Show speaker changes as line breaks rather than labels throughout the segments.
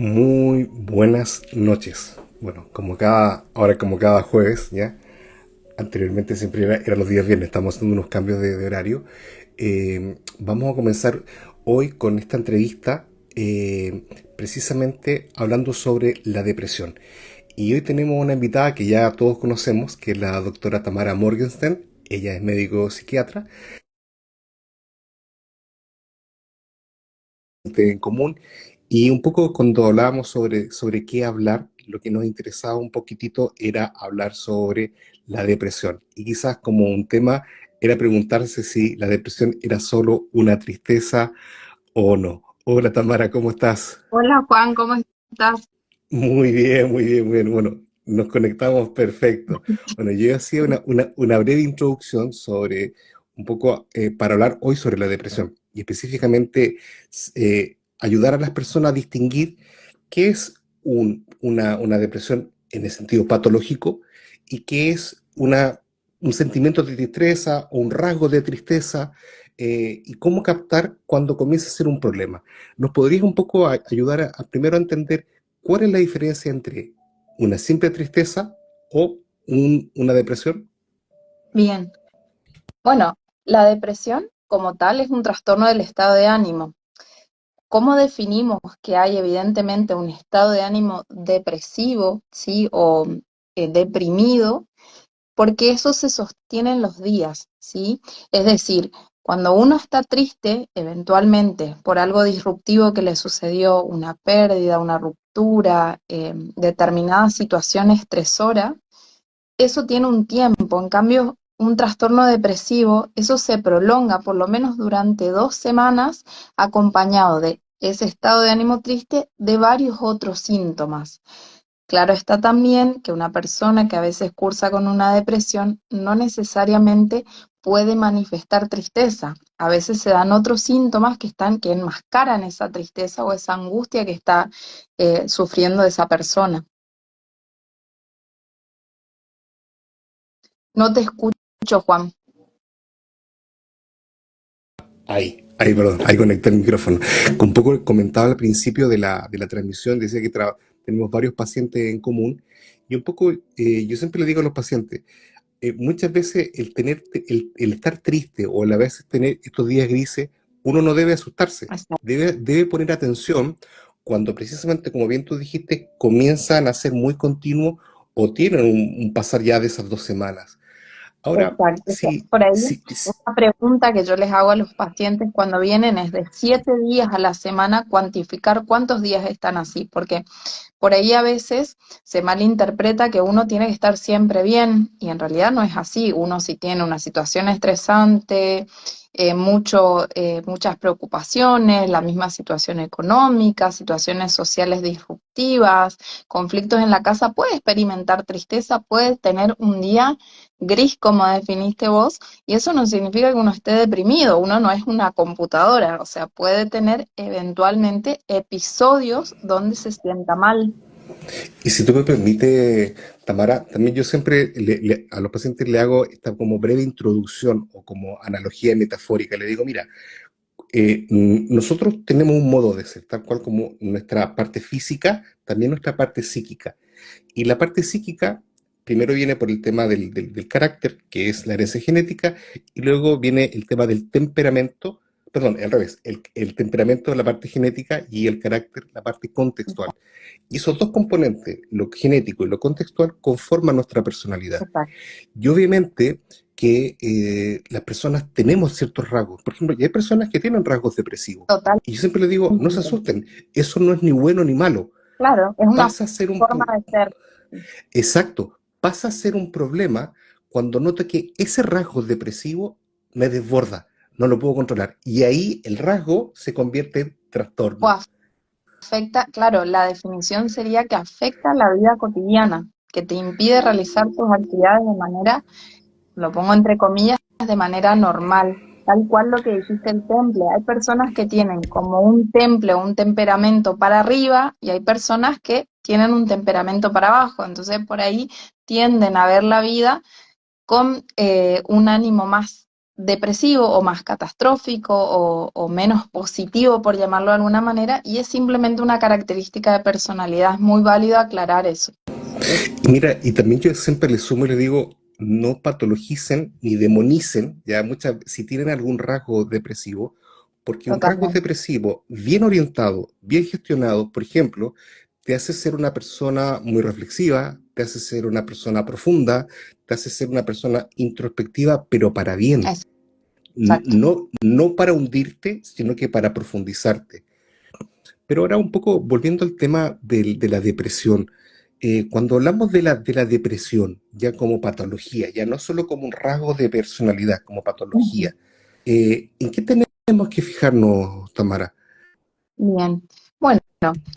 Muy buenas noches. Bueno, como cada jueves, ¿ya? Anteriormente siempre eran los días viernes, estamos haciendo unos cambios de horario. Vamos a comenzar hoy con esta entrevista, precisamente hablando sobre la depresión. Y hoy tenemos una invitada que ya todos conocemos, que es la doctora Tamara Morgenstern. Ella es médico psiquiatra en común. Y un poco cuando hablábamos sobre qué hablar, lo que nos interesaba un poquitito era hablar sobre la depresión. Y quizás como un tema era preguntarse si la depresión era solo una tristeza o no. Hola Tamara, ¿cómo estás?
Hola Juan, ¿cómo estás?
Muy bien, muy bien, muy bien. Bueno, nos conectamos perfecto. Bueno, yo hacía una breve introducción sobre un poco para hablar hoy sobre la depresión y específicamente ayudar a las personas a distinguir qué es una depresión en el sentido patológico y qué es un sentimiento de tristeza o un rasgo de tristeza, y cómo captar cuando comienza a ser un problema. ¿Nos podrías un poco ayudar primero a entender cuál es la diferencia entre una simple tristeza o una depresión?
Bien. Bueno, la depresión como tal es un trastorno del estado de ánimo. ¿Cómo definimos que hay evidentemente un estado de ánimo depresivo, sí, o deprimido? Porque eso se sostiene en los días, ¿sí? Es decir, cuando uno está triste, eventualmente, por algo disruptivo que le sucedió, una pérdida, una ruptura, determinada situación estresora, eso tiene un tiempo. En cambio, un trastorno depresivo, eso se prolonga por lo menos durante 2 semanas, acompañado de ese estado de ánimo triste de varios otros síntomas. Claro está también que una persona que a veces cursa con una depresión no necesariamente puede manifestar tristeza. A veces se dan otros síntomas que enmascaran esa tristeza o esa angustia que está sufriendo esa persona. No te escucho, Juan.
Perdón, ahí conecté el micrófono. Un poco comentaba al principio de la transmisión, decía que tenemos varios pacientes en común, y un poco, yo siempre le digo a los pacientes, muchas veces el estar triste o a la vez tener estos días grises, uno no debe asustarse, debe poner atención cuando precisamente, como bien tú dijiste, comienzan a ser muy continuos o tienen un pasar ya de esas 2 semanas. Ahora,
Exacto.
sí,
Por ahí,
sí, sí.
una pregunta que yo les hago a los pacientes cuando vienen es de 7 días a la semana, cuantificar cuántos días están así, porque por ahí a veces se malinterpreta que uno tiene que estar siempre bien y en realidad no es así. Uno si tiene una situación estresante, muchas preocupaciones, la misma situación económica, situaciones sociales disruptivas, conflictos en la casa, puede experimentar tristeza, puede tener un día gris como definiste vos y eso no significa que uno esté deprimido, uno no es una computadora, o sea, puede tener eventualmente episodios donde se sienta mal.
Y si tú me permites, Tamara, también yo siempre a los pacientes le hago esta como breve introducción o como analogía metafórica. Le digo, mira, nosotros tenemos un modo de ser, tal cual como nuestra parte física, también nuestra parte psíquica. Y la parte psíquica primero viene por el tema del carácter, que es la herencia genética, y luego viene el tema del temperamento, perdón, al revés, el temperamento, la parte genética, y el carácter, la parte contextual. Y esos dos componentes, lo genético y lo contextual, conforman nuestra personalidad.
Exacto.
Y obviamente que las personas tenemos ciertos rasgos. Por ejemplo, y hay personas que tienen rasgos depresivos.
Totalmente.
Y yo siempre les digo, no se asusten, eso no es ni bueno ni malo.
Claro, es una
Pasa a ser
forma de ser.
exacto, pasa a ser un problema cuando noto que ese rasgo depresivo me desborda, no lo puedo controlar. Y ahí el rasgo se convierte en
O
trastorno.
afecta, claro, la definición sería que afecta la vida cotidiana, que te impide realizar tus actividades de manera, lo pongo entre comillas, de manera normal, tal cual lo que dijiste el temple. Hay personas que tienen como un temple o un temperamento para arriba y hay personas que tienen un temperamento para abajo, entonces por ahí tienden a ver la vida con un ánimo más depresivo o más catastrófico o menos positivo, por llamarlo de alguna manera, y es simplemente una característica de personalidad. Es muy válido aclarar eso.
Y mira, y también yo siempre le sumo y le digo, no patologicen ni demonicen, ya muchas, si tienen algún rasgo depresivo, porque un rasgo
Totalmente.
depresivo bien orientado, bien gestionado, por ejemplo, te hace ser una persona muy reflexiva, te hace ser una persona profunda, te hace ser una persona introspectiva, pero para bien.
Exacto.
No para hundirte, sino que para profundizarte. Pero ahora un poco volviendo al tema de la depresión, cuando hablamos de la depresión, ya como patología, ya no solo como un rasgo de personalidad, como
Ujú.
patología, ¿en qué tenemos que fijarnos, Tamara?
Bien. Bueno,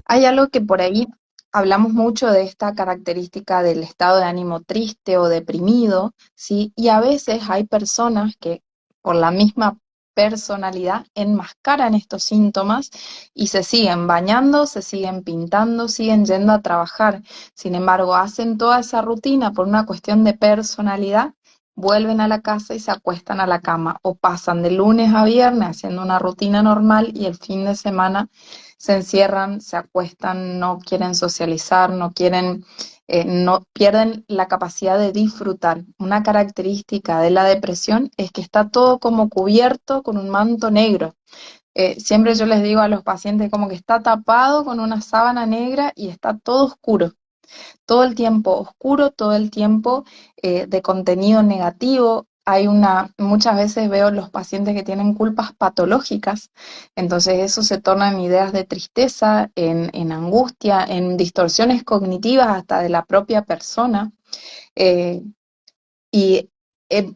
hay algo que por ahí hablamos mucho de esta característica del estado de ánimo triste o deprimido, ¿sí? Y a veces hay personas que por la misma personalidad enmascaran estos síntomas y se siguen bañando, se siguen pintando, siguen yendo a trabajar. Sin embargo, hacen toda esa rutina por una cuestión de personalidad, vuelven a la casa y se acuestan a la cama o pasan de lunes a viernes haciendo una rutina normal y el fin de semana se encierran, se acuestan, no quieren socializar, no pierden la capacidad de disfrutar. Una característica de la depresión es que está todo como cubierto con un manto negro. Siempre yo les digo a los pacientes como que está tapado con una sábana negra y está todo oscuro, todo el tiempo oscuro, todo el tiempo de contenido negativo. Muchas veces veo los pacientes que tienen culpas patológicas, entonces eso se torna en ideas de tristeza, en angustia, en distorsiones cognitivas hasta de la propia persona. eh, y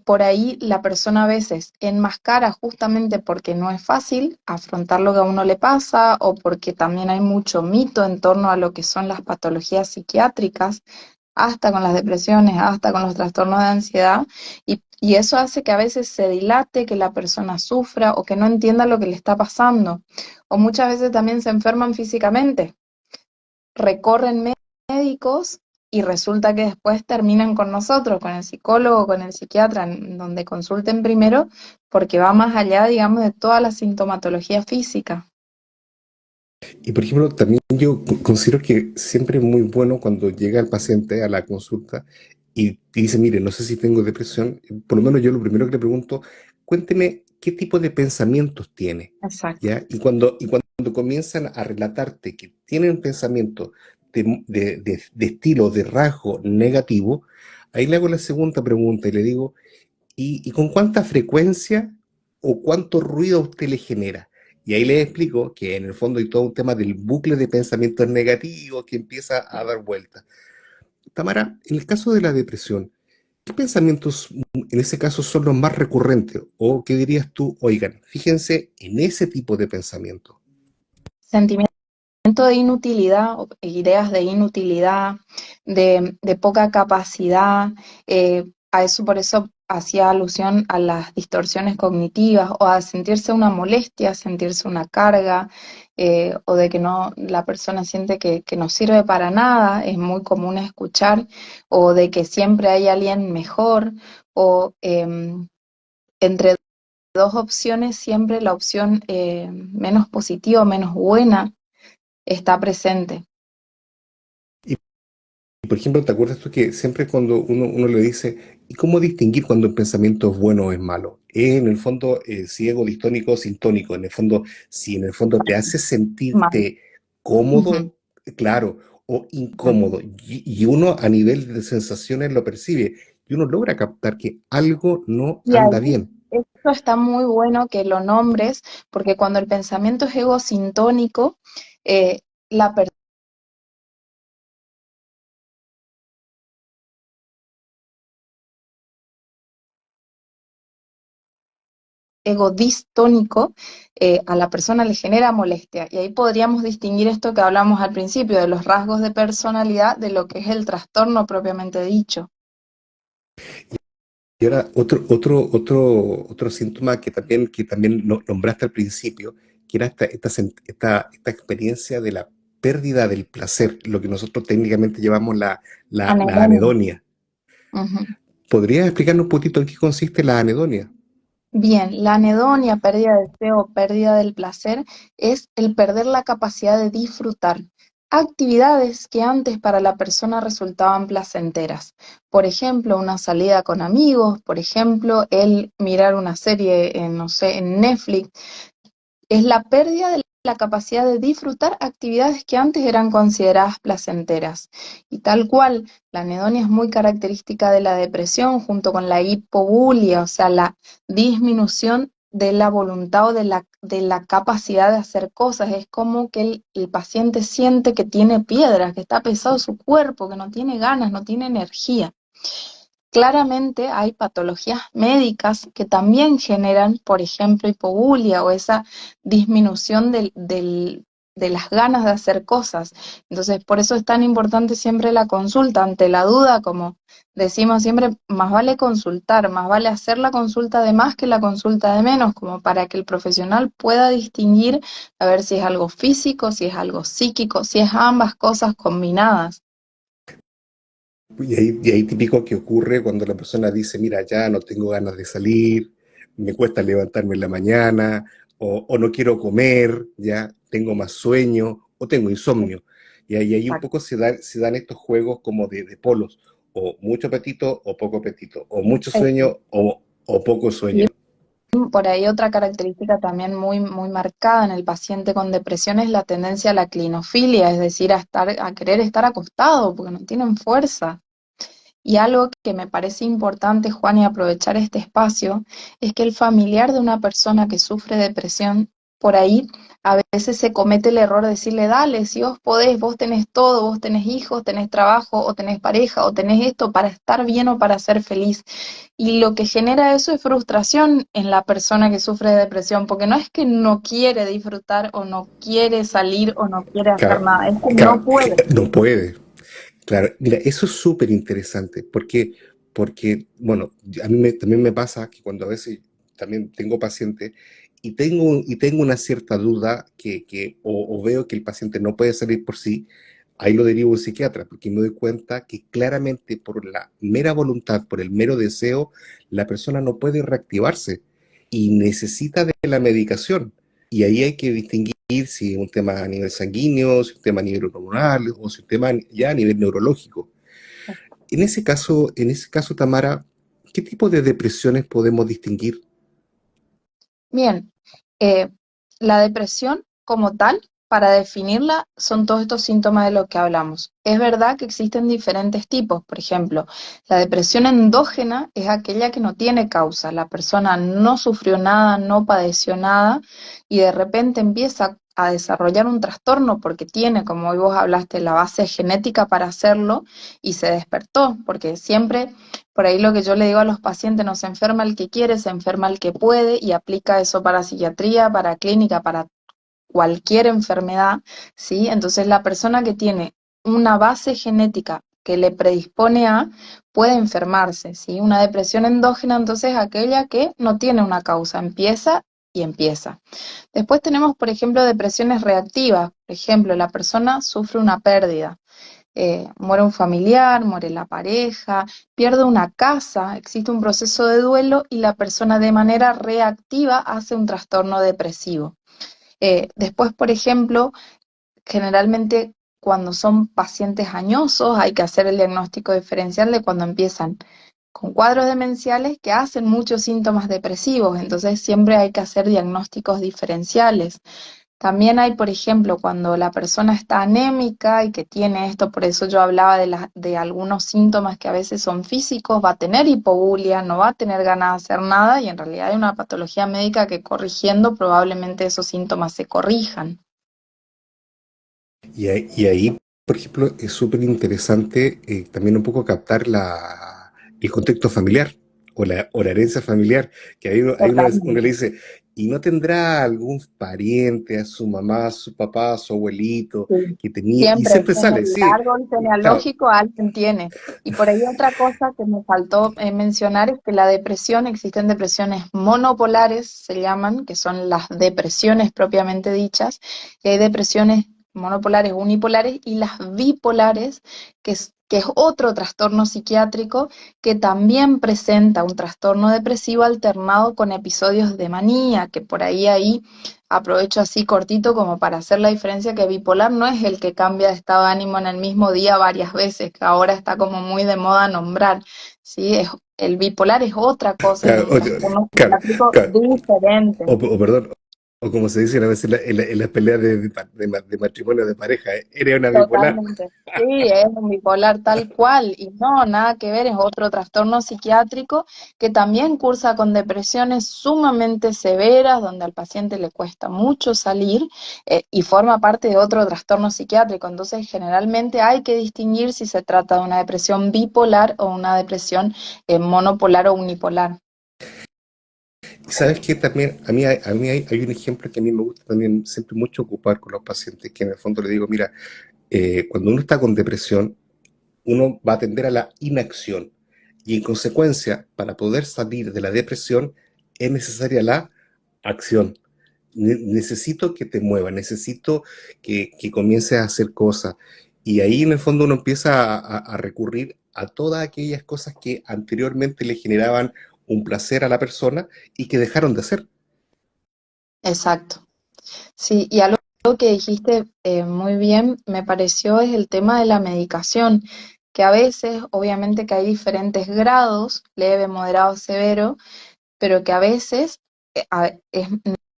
por ahí la persona a veces enmascara justamente porque no es fácil afrontar lo que a uno le pasa o porque también hay mucho mito en torno a lo que son las patologías psiquiátricas, hasta con las depresiones, hasta con los trastornos de ansiedad, y eso hace que a veces se dilate, que la persona sufra o que no entienda lo que le está pasando. O muchas veces también se enferman físicamente, recorren médicos y resulta que después terminan con nosotros, con el psicólogo, con el psiquiatra, en donde consulten primero, porque va más allá, digamos, de toda la sintomatología física.
Y por ejemplo, también yo considero que siempre es muy bueno cuando llega el paciente a la consulta y te dice, mire, no sé si tengo depresión, por lo menos yo lo primero que le pregunto, cuénteme qué tipo de pensamientos tiene,
Exacto.
¿ya? Y cuando comienzan a relatarte que tienen pensamientos de estilo, de rasgo negativo, ahí le hago la segunda pregunta y le digo, y con cuánta frecuencia o cuánto ruido a usted le genera? Y ahí les explico que en el fondo hay todo un tema del bucle de pensamientos negativos que empieza a dar vuelta. Tamara, en el caso de la depresión, ¿qué pensamientos en ese caso son los más recurrentes? ¿O qué dirías tú? Oigan, fíjense en ese tipo de pensamiento.
Sentimiento de inutilidad, ideas de inutilidad, de poca capacidad, a eso por eso hacía alusión a las distorsiones cognitivas o a sentirse una molestia, sentirse una carga, o de que no, la persona siente que no sirve para nada, es muy común escuchar, o de que siempre hay alguien mejor, o entre dos opciones siempre la opción menos positiva, menos buena está presente.
Y por ejemplo, ¿te acuerdas tú que siempre cuando uno le dice, ¿y cómo distinguir cuando un pensamiento es bueno o es malo? Es en el fondo si ego distónico o sintónico. En el fondo, si en el fondo te hace
Mal.
sentirte
Ujú.
cómodo, claro, o incómodo. Y uno a nivel de sensaciones lo percibe. Y uno logra captar que algo no
Y
anda
ahí,
bien.
esto está muy bueno que lo nombres, porque cuando el pensamiento es egosintónico, eh, la persona egodistónico, a la persona le genera molestia. Y ahí podríamos distinguir esto que hablamos al principio, de los rasgos de personalidad, de lo que es el trastorno propiamente dicho.
Y ahora otro síntoma que también nombraste al principio, que era esta experiencia de la pérdida del placer, lo que nosotros técnicamente llamamos la
Anedonia.
anedonia.
Ujú.
¿Podrías explicarnos un poquito en qué consiste la anedonia?
Bien, la anedonia, pérdida de deseo, pérdida del placer, es el perder la capacidad de disfrutar actividades que antes para la persona resultaban placenteras. Por ejemplo, una salida con amigos, por ejemplo, el mirar una serie, no sé, en Netflix. Es la pérdida de la capacidad de disfrutar actividades que antes eran consideradas placenteras. Y tal cual, la anedonia es muy característica de la depresión junto con la hipobulia, o sea, la disminución de la voluntad o de la capacidad de hacer cosas. Es como que el paciente siente que tiene piedras, que está pesado su cuerpo, que no tiene ganas, no tiene energía. Claramente hay patologías médicas que también generan, por ejemplo, hipobulia o esa disminución de las ganas de hacer cosas. Entonces, por eso es tan importante siempre la consulta. Ante la duda, como decimos siempre, más vale consultar, más vale hacer la consulta de más que la consulta de menos, como para que el profesional pueda distinguir a ver si es algo físico, si es algo psíquico, si es ambas cosas combinadas.
Y ahí típico que ocurre cuando la persona dice, mira, ya no tengo ganas de salir, me cuesta levantarme en la mañana, o no quiero comer, ya tengo más sueño, o tengo insomnio. Y ahí un
Exacto.
poco se dan estos juegos como de polos, o mucho apetito o poco apetito, o mucho sueño o poco sueño.
Por ahí otra característica también muy, muy marcada en el paciente con depresión es la tendencia a la clinofilia, es decir, a querer estar acostado porque no tienen fuerza. Y algo que me parece importante, Juan, y aprovechar este espacio, es que el familiar de una persona que sufre depresión, por ahí a veces se comete el error de decirle, dale, si vos podés, vos tenés todo, vos tenés hijos, tenés trabajo, o tenés pareja, o tenés esto para estar bien o para ser feliz. Y lo que genera eso es frustración en la persona que sufre de depresión, porque no es que no quiere disfrutar o no quiere salir o no quiere hacer
Claro,
nada, es que no
claro,
puede.
no puede. Claro, mira, eso es súper interesante, porque, bueno, también me pasa que cuando a veces también tengo pacientes y tengo una cierta duda o veo que el paciente no puede salir por sí, ahí lo derivo a un psiquiatra, porque me doy cuenta que claramente por la mera voluntad, por el mero deseo, la persona no puede reactivarse y necesita de la medicación. Y ahí hay que distinguir si es un tema a nivel sanguíneo, si es un tema a nivel hormonal o si es un tema ya a nivel neurológico. En ese caso, Tamara, ¿qué tipo de depresiones podemos distinguir?
Bien, eh, la depresión como tal, para definirla, son todos estos síntomas de los que hablamos. Es verdad que existen diferentes tipos. Por ejemplo, la depresión endógena es aquella que no tiene causa. La persona no sufrió nada, no padeció nada y de repente empieza a desarrollar un trastorno porque tiene, como hoy vos hablaste, la base genética para hacerlo y se despertó, porque siempre por ahí lo que yo le digo a los pacientes, no se enferma el que quiere, se enferma el que puede y aplica eso para psiquiatría, para clínica, para cualquier enfermedad, ¿sí? Entonces la persona que tiene una base genética que le predispone a, puede enfermarse, ¿sí? Una depresión endógena, entonces aquella que no tiene una causa, empieza y empieza. Después tenemos, por ejemplo, depresiones reactivas. Por ejemplo, la persona sufre una pérdida, muere un familiar, muere la pareja, pierde una casa, existe un proceso de duelo y la persona de manera reactiva hace un trastorno depresivo. Después, por ejemplo, generalmente cuando son pacientes añosos hay que hacer el diagnóstico diferencial de cuando empiezan con cuadros demenciales que hacen muchos síntomas depresivos, entonces siempre hay que hacer diagnósticos diferenciales. También hay, por ejemplo, cuando la persona está anémica y que tiene esto, por eso yo hablaba de algunos síntomas que a veces son físicos, va a tener hipobulia, no va a tener ganas de hacer nada y en realidad hay una patología médica que corrigiendo probablemente esos síntomas se corrijan.
Y ahí, por ejemplo, es súper interesante también un poco captar el contexto familiar o la herencia familiar, que ahí uno le
Totalmente.
dice, ¿y no tendrá algún pariente, a su mamá, a su papá, a su abuelito,
Sí.
que tenía? Y
Siempre
siempre
en
sale,
el
sí,
árbol
claro,
genealógico alguien tiene. Y por ahí otra cosa que me faltó mencionar es que la depresión, existen depresiones monopolares, se llaman, que son las depresiones propiamente dichas, y hay depresiones monopolares, unipolares y las bipolares, que que es otro trastorno psiquiátrico que también presenta un trastorno depresivo alternado con episodios de manía, que por ahí aprovecho así cortito como para hacer la diferencia que bipolar no es el que cambia de estado de ánimo en el mismo día varias veces, que ahora está como muy de moda nombrar, ¿sí? El bipolar es otra cosa, es
Claro,
un trastorno
claro,
psiquiátrico
claro.
diferente.
Perdón, o como se dice a veces en las peleas de matrimonio de pareja, eres una bipolar.
Totalmente. Sí, es un bipolar tal cual y no, nada que ver, es otro trastorno psiquiátrico que también cursa con depresiones sumamente severas, donde al paciente le cuesta mucho salir y forma parte de otro trastorno psiquiátrico. Entonces, generalmente hay que distinguir si se trata de una depresión bipolar o una depresión monopolar o unipolar.
Y sabes que también hay un ejemplo que a mí me gusta también siempre mucho ocupar con los pacientes, que en el fondo le digo, mira, cuando uno está con depresión, uno va a tender a la inacción y en consecuencia, para poder salir de la depresión, es necesaria la acción. Necesito que te muevas, necesito que comiences a hacer cosas. Y ahí en el fondo uno empieza a recurrir a todas aquellas cosas que anteriormente le generaban un placer a la persona y que dejaron de hacer.
Exacto. Sí, y algo que dijiste muy bien, me pareció, es el tema de la medicación, que a veces, obviamente que hay diferentes grados, leve, moderado, severo, pero que a veces es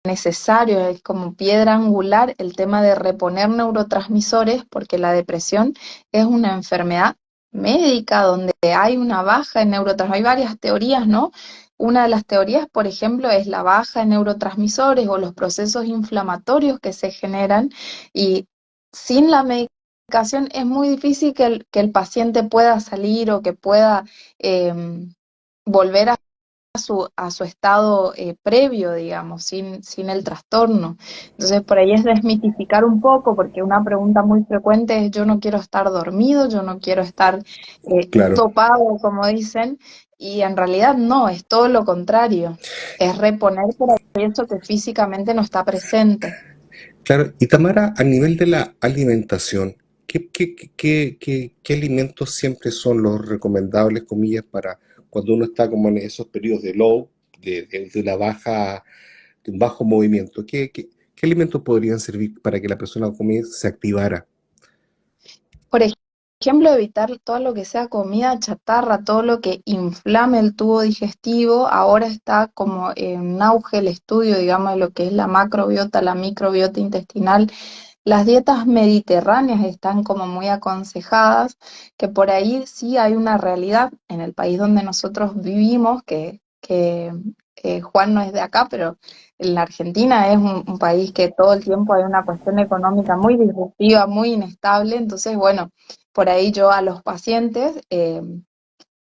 necesario, es como piedra angular el tema de reponer neurotransmisores, porque la depresión es una enfermedad médica donde hay una baja en neurotransmisores. Hay varias teorías, ¿no? Una de las teorías, por ejemplo, es la baja en neurotransmisores o los procesos inflamatorios que se generan y sin la medicación es muy difícil que el paciente pueda salir o que pueda volver a su estado previo, digamos, sin el trastorno. Entonces, por ahí es desmitificar un poco, porque una pregunta muy frecuente es, yo no quiero estar dormido, yo no quiero estar
Claro,
dopado, como dicen, y en realidad no, es todo lo contrario, es reponer por ahí eso que físicamente no está presente.
claro. Y Tamara, a nivel de la alimentación, ¿qué alimentos siempre son los recomendables, comillas, para cuando uno está como en esos periodos de low, de una baja, de un bajo movimiento? ¿Qué alimentos podrían servir para que la persona se activara?
Por ejemplo, evitar todo lo que sea comida chatarra, todo lo que inflame el tubo digestivo. Ahora está como en auge el estudio, digamos, de lo que es la macrobiota, la microbiota intestinal. Las dietas mediterráneas están como muy aconsejadas, que por ahí sí hay una realidad en el país donde nosotros vivimos, que Juan no es de acá, pero en la Argentina es un país que todo el tiempo hay una cuestión económica muy disruptiva, muy inestable. Entonces, bueno, por ahí yo a los pacientes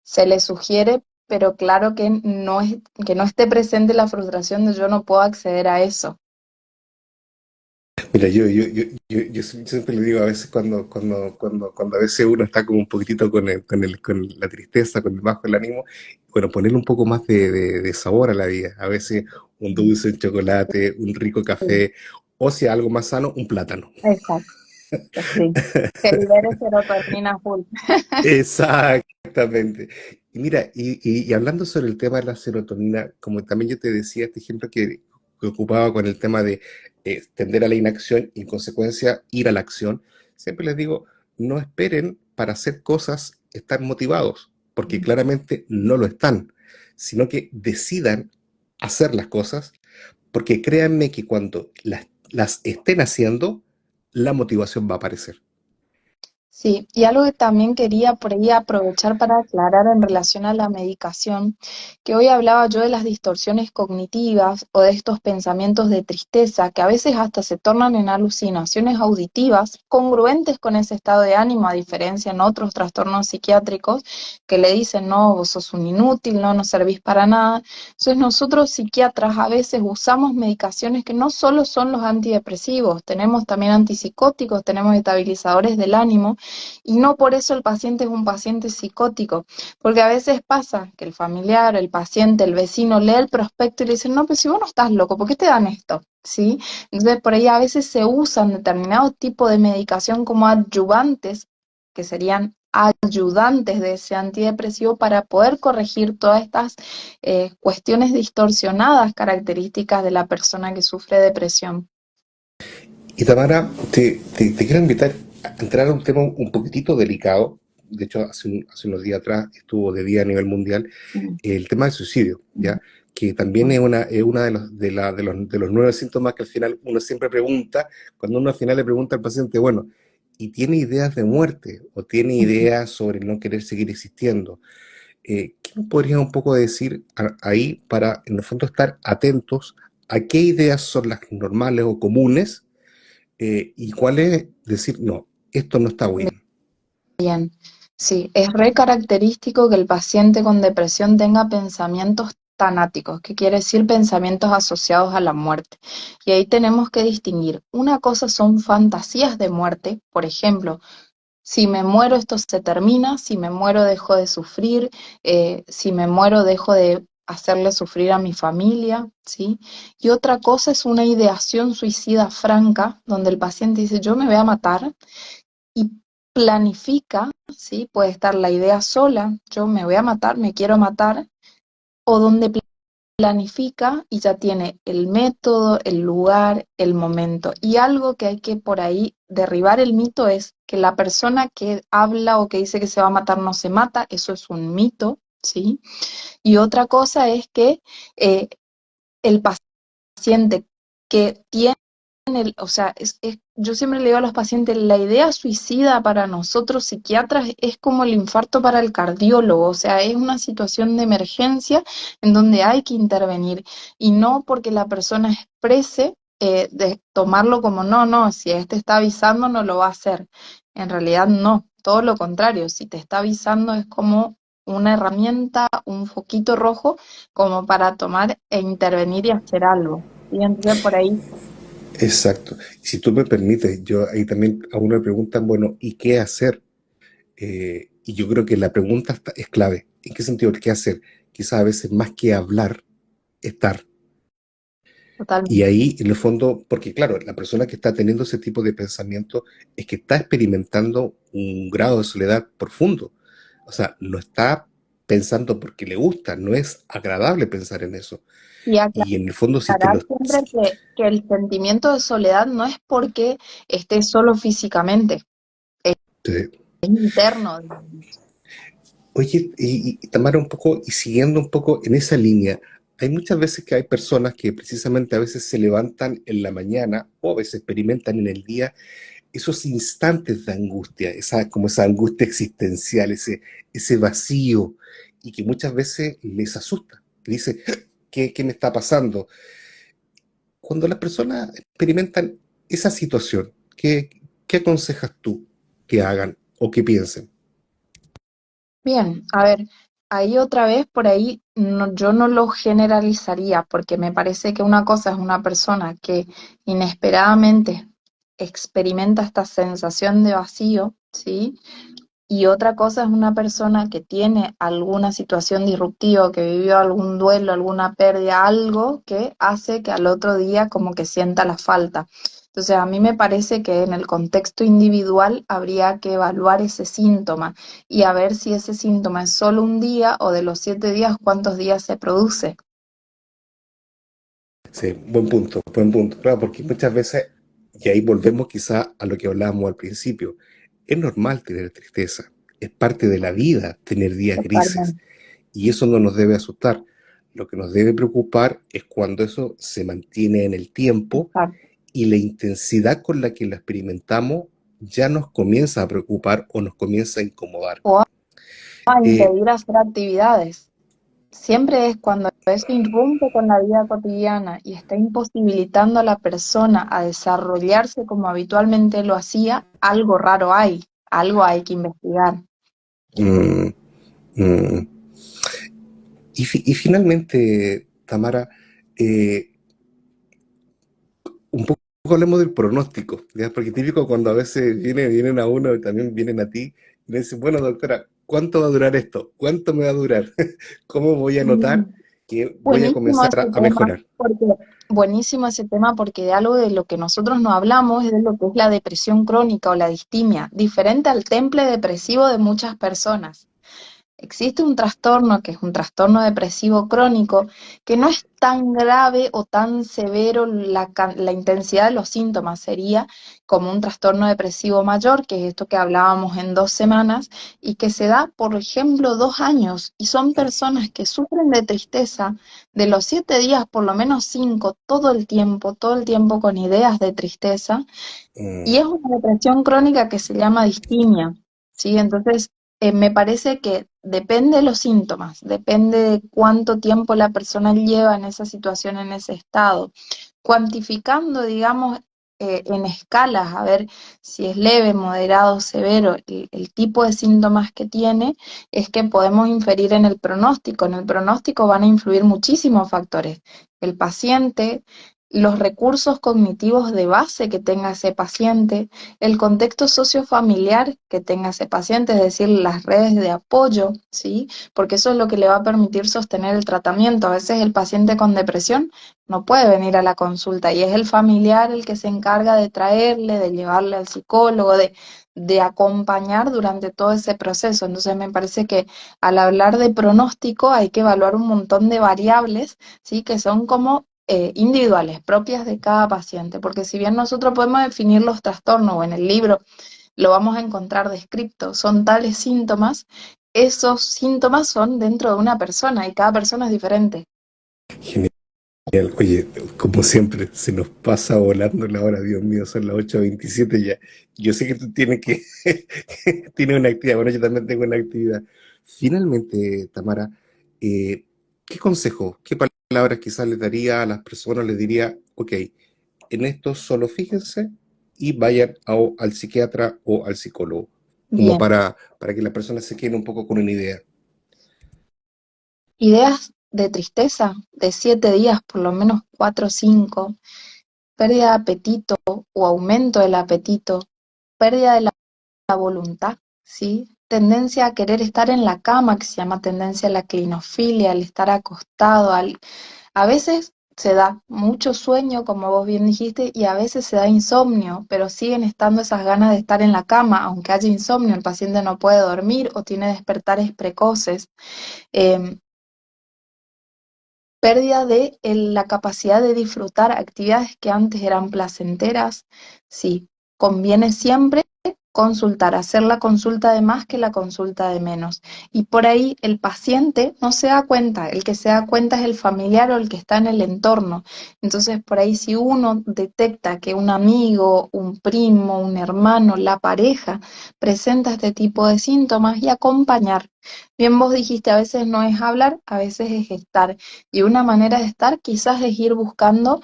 se les sugiere, pero claro que no esté presente la frustración de yo no puedo acceder a eso.
Mira, yo siempre le digo a veces cuando a veces uno está como un poquitito con la tristeza, con el bajo el ánimo, bueno, ponerle un poco más de sabor a la vida. A veces un dulce, un chocolate, un rico
Sí,
café, o si algo más sano, un plátano.
exacto, sí. Que libere serotonina full.
Exactamente. Y mira, y hablando sobre el tema de la serotonina, como también yo te decía, este ejemplo que ocupaba con el tema de tender a la inacción y en consecuencia ir a la acción, siempre les digo, no esperen para hacer cosas estar motivados, porque claramente no lo están, sino que decidan hacer las cosas, porque créanme que cuando las estén haciendo, la motivación va a aparecer.
Sí, y algo que también quería por ahí aprovechar para aclarar en relación a la medicación, que hoy hablaba yo de las distorsiones cognitivas o de estos pensamientos de tristeza que a veces hasta se tornan en alucinaciones auditivas congruentes con ese estado de ánimo, a diferencia en otros trastornos psiquiátricos que le dicen, no, vos sos un inútil, no servís para nada. Entonces nosotros psiquiatras a veces usamos medicaciones que no solo son los antidepresivos, tenemos también antipsicóticos, tenemos estabilizadores del ánimo y no por eso el paciente es un paciente psicótico, porque a veces pasa que el familiar, el paciente, el vecino lee el prospecto y le dicen, no, pero si vos no estás loco, ¿por qué te dan esto? ¿Sí? Entonces por ahí a veces se usan determinados tipos de medicación como adyuvantes, que serían ayudantes de ese antidepresivo para poder corregir todas estas cuestiones distorsionadas características de la persona que sufre depresión.
Y Tamara, te quiero invitar a entrar a un tema un poquitito delicado. De hecho, hace unos días atrás estuvo de día a nivel mundial
Mm,
el tema del suicidio,
mm,
¿ya? Que también es una de los nueve síntomas que al final uno siempre pregunta, cuando uno al final le pregunta al paciente, bueno, ¿y tiene ideas de muerte? ¿O tiene
ujú.
ideas sobre no querer seguir existiendo? ¿Qué nos podrías un poco decir ahí para, en el fondo, estar atentos a qué ideas son las normales o comunes y cuál es decir, no, esto no está bien?
Bien, sí, es re característico que el paciente con depresión tenga pensamientos tanáticos, que quiere decir pensamientos asociados a la muerte. Y ahí tenemos que distinguir. Una cosa son fantasías de muerte, por ejemplo, si me muero esto se termina, si me muero dejo de sufrir, si me muero dejo de hacerle sufrir a mi familia, ¿sí? Y otra cosa es una ideación suicida franca, donde el paciente dice, yo me voy a matar y planifica, ¿sí? Puede estar la idea sola, yo me voy a matar, me quiero matar, o donde planifica y ya tiene el método, el lugar, el momento. Y algo que hay que por ahí derribar el mito es que la persona que habla o que dice que se va a matar no se mata, eso es un mito, ¿sí? Y otra cosa es que eh, el paciente que tiene o sea, yo siempre le digo a los pacientes, la idea suicida para nosotros psiquiatras es como el infarto para el cardiólogo, o sea, es una situación de emergencia en donde hay que intervenir y no porque la persona exprese de tomarlo como no, no, si este está avisando no lo va a hacer. En realidad no, todo lo contrario, si te está avisando es como una herramienta, un foquito rojo como para tomar e intervenir y hacer algo. Y entonces por ahí.
Exacto. Si tú me permites, yo ahí también a uno le preguntan, bueno, ¿y qué hacer? Y yo creo que la pregunta es clave. ¿En qué sentido el qué hacer? Quizás a veces más que hablar, estar. Y
Totalmente.
ahí, en el fondo, porque claro, la persona que está teniendo ese tipo de pensamiento es que está experimentando un grado de soledad profundo. O sea, lo está pensando porque le gusta, no es agradable pensar en eso.
Y
Y en el fondo, si te
aclarar
lo...
siempre que el sentimiento de soledad no es porque esté solo físicamente, es
te-
interno.
Oye, y Tamara, un poco, y siguiendo un poco en esa línea, hay muchas veces que hay personas que precisamente a veces se levantan en la mañana o a veces experimentan en el día esos instantes de angustia, como esa angustia existencial, ese vacío, y que muchas veces les asusta. Dice, ¿qué me está pasando? Cuando las personas experimentan esa situación, ¿qué aconsejas tú que hagan o que piensen?
Bien, a ver, ahí otra vez por ahí yo no lo generalizaría porque me parece que una cosa es una persona que inesperadamente experimenta esta sensación de vacío, ¿sí? Y otra cosa es una persona que tiene alguna situación disruptiva, que vivió algún duelo, alguna pérdida, algo que hace que al otro día como que sienta la falta. Entonces, a mí me parece que en el contexto individual habría que evaluar ese síntoma y a ver si ese síntoma es solo un día o de los 7 días, cuántos días se produce.
Sí, buen punto, claro, porque muchas veces, y ahí volvemos quizá a lo que hablábamos al principio, es normal tener tristeza, es parte de la vida tener días grises,
Totalmente.
y eso no nos debe asustar. Lo que nos debe preocupar es cuando eso se mantiene en el tiempo
Exacto.
y la intensidad con la que lo experimentamos ya nos comienza a preocupar o nos comienza a incomodar.
O a
Eh,
impedir hacer actividades. Siempre es cuando eso irrumpe con la vida cotidiana y está imposibilitando a la persona a desarrollarse como habitualmente lo hacía, algo raro hay, algo hay que investigar.
mm, mm. Y finalmente, Tamara, eh, un poco hablemos del pronóstico, ¿ya? Porque típico cuando a veces vienen a uno y también vienen a ti y le dicen, bueno, doctora, ¿cuánto va a durar esto? ¿Cuánto me va a durar? ¿Cómo voy a notar
Mm,
que voy a
Buenísimo
comenzar
ese
a
tema,
mejorar?
porque buenísimo ese tema porque de algo de lo que nosotros no hablamos es de lo que es la depresión crónica o la distimia, diferente al temple depresivo de muchas personas. Existe un trastorno que es un trastorno depresivo crónico que no es tan grave o tan severo, la intensidad de los síntomas sería como un trastorno depresivo mayor, que es esto que hablábamos en 2 semanas, y que se da, por ejemplo, 2 años, y son personas que sufren de tristeza de los 7 días, por lo menos 5, todo el tiempo con ideas de tristeza, y
Mm,
es una depresión crónica que se llama distimia, ¿sí? Entonces, me parece que depende de los síntomas, depende de cuánto tiempo la persona lleva en esa situación, en ese estado. Cuantificando, digamos, en escalas, a ver si es leve, moderado, severo, el tipo de síntomas que tiene, es que podemos inferir en el pronóstico. En el pronóstico van a influir muchísimos factores. El paciente, los recursos cognitivos de base que tenga ese paciente, el contexto sociofamiliar que tenga ese paciente, es decir, las redes de apoyo, ¿sí? Porque eso es lo que le va a permitir sostener el tratamiento. A veces el paciente con depresión no puede venir a la consulta y es el familiar el que se encarga de traerle, de llevarle al psicólogo, de acompañar durante todo ese proceso. Entonces me parece que al hablar de pronóstico hay que evaluar un montón de variables, ¿sí? Que son como individuales, propias de cada paciente, porque si bien nosotros podemos definir los trastornos o en el libro lo vamos a encontrar descrito, son tales síntomas, esos síntomas son dentro de una persona y cada persona es diferente.
genial. Oye, como siempre, se nos pasa volando la hora, Dios mío, son las 8:27 ya. Yo sé que tú tienes que, tienes una actividad, bueno, yo también tengo una actividad. Finalmente, Tamara, eh, ¿qué consejo, qué palabras quizás le daría a las personas? Les diría, ok, en esto solo fíjense y vayan al psiquiatra o al psicólogo, como
Bien,
para que las personas se queden un poco con una idea.
ideas de tristeza de 7 días, por lo menos 4 o 5, pérdida de apetito o aumento del apetito, pérdida de la voluntad, ¿sí? Tendencia a querer estar en la cama, que se llama tendencia a la clinofilia, al estar acostado, a veces se da mucho sueño, como vos bien dijiste, y a veces se da insomnio, pero siguen estando esas ganas de estar en la cama, aunque haya insomnio, el paciente no puede dormir o tiene despertares precoces. Em, Pérdida de la capacidad de disfrutar actividades que antes eran placenteras, sí, conviene siempre consultar, hacer la consulta de más que la consulta de menos. Y por ahí el paciente no se da cuenta, el que se da cuenta es el familiar o el que está en el entorno. Entonces, por ahí si uno detecta que un amigo, un primo, un hermano, la pareja presenta este tipo de síntomas y acompañar. Bien, vos dijiste, a veces no es hablar, a veces es estar. Y una manera de estar quizás es ir buscando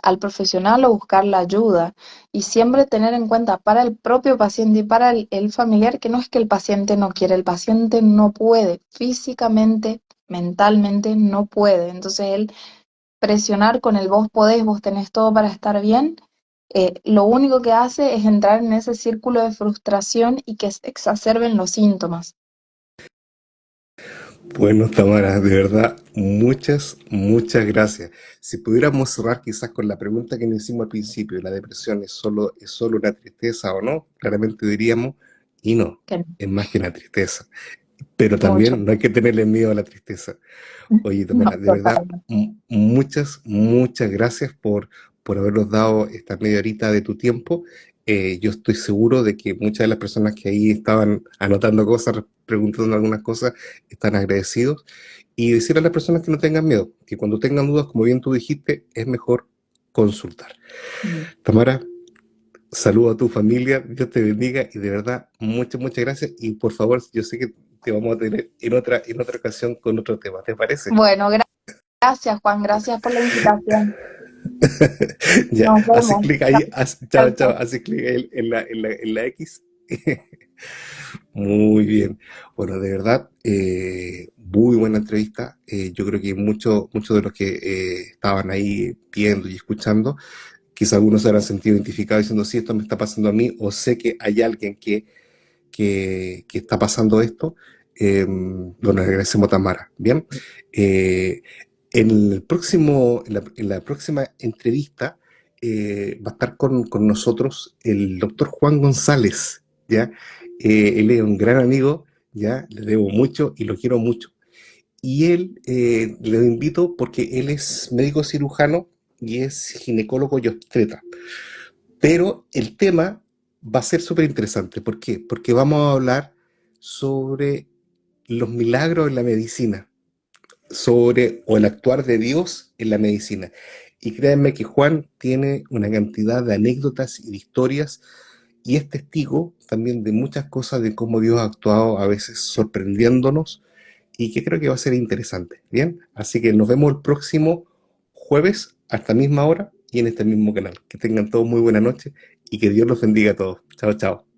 al profesional o buscar la ayuda. Y siempre tener en cuenta para el propio paciente y para el familiar que no es que el paciente no quiere, el paciente no puede, físicamente, mentalmente no puede. Entonces él presionar con el vos podés, vos tenés todo para estar bien, lo único que hace es entrar en ese círculo de frustración y que se exacerben los síntomas.
Bueno, Tamara, de verdad, muchas gracias. Si pudiéramos cerrar quizás con la pregunta que nos hicimos al principio, ¿la depresión es solo una tristeza o no? Claramente diríamos, y no,
Que
es más que una tristeza. Pero
mucho.
también no hay que tenerle miedo a la tristeza. Oye,
No,
Tamara, de verdad,
total.
muchas gracias por habernos dado esta media horita de tu tiempo. Yo estoy seguro de que muchas de las personas que ahí estaban anotando cosas, preguntando algunas cosas, están agradecidos. Y decirle a las personas que no tengan miedo, que cuando tengan dudas, como bien tú dijiste, es mejor consultar.
Mm.
Tamara, saludo a tu familia, Dios te bendiga y de verdad, muchas gracias. Y por favor, yo sé que te vamos a tener en otra ocasión con otro tema, ¿te parece?
Bueno, gracias Juan, gracias por la invitación.
Ya,
Nos
hace
vemos.
clic ahí,
Chao,
chao,
chao.
hace clic ahí en la X. Muy bien. Bueno, de verdad, muy buena entrevista. Yo creo que muchos de los que estaban ahí viendo y escuchando, quizá algunos se habrán sentido identificados diciendo, sí, esto me está pasando a mí, o sé que hay alguien que está pasando esto. Bueno, agradecemos a Tamara. Bien. Eh, en la próxima entrevista va a estar con nosotros el doctor Juan González, ¿ya? Él es un gran amigo, ¿ya? Le debo mucho y lo quiero mucho. Y él, le invito porque él es médico cirujano y es ginecólogo y obstetra. Pero el tema va a ser súper interesante. ¿Por qué? Porque vamos a hablar sobre los milagros en la medicina, sobre o el actuar de Dios en la medicina. Y créanme que Juan tiene una cantidad de anécdotas y de historias y es testigo también de muchas cosas de cómo Dios ha actuado a veces sorprendiéndonos y que creo que va a ser interesante. Bien, así que nos vemos el próximo jueves a esta misma hora y en este mismo canal. Que tengan todos muy buena noche y que Dios los bendiga a todos. Chao, chao.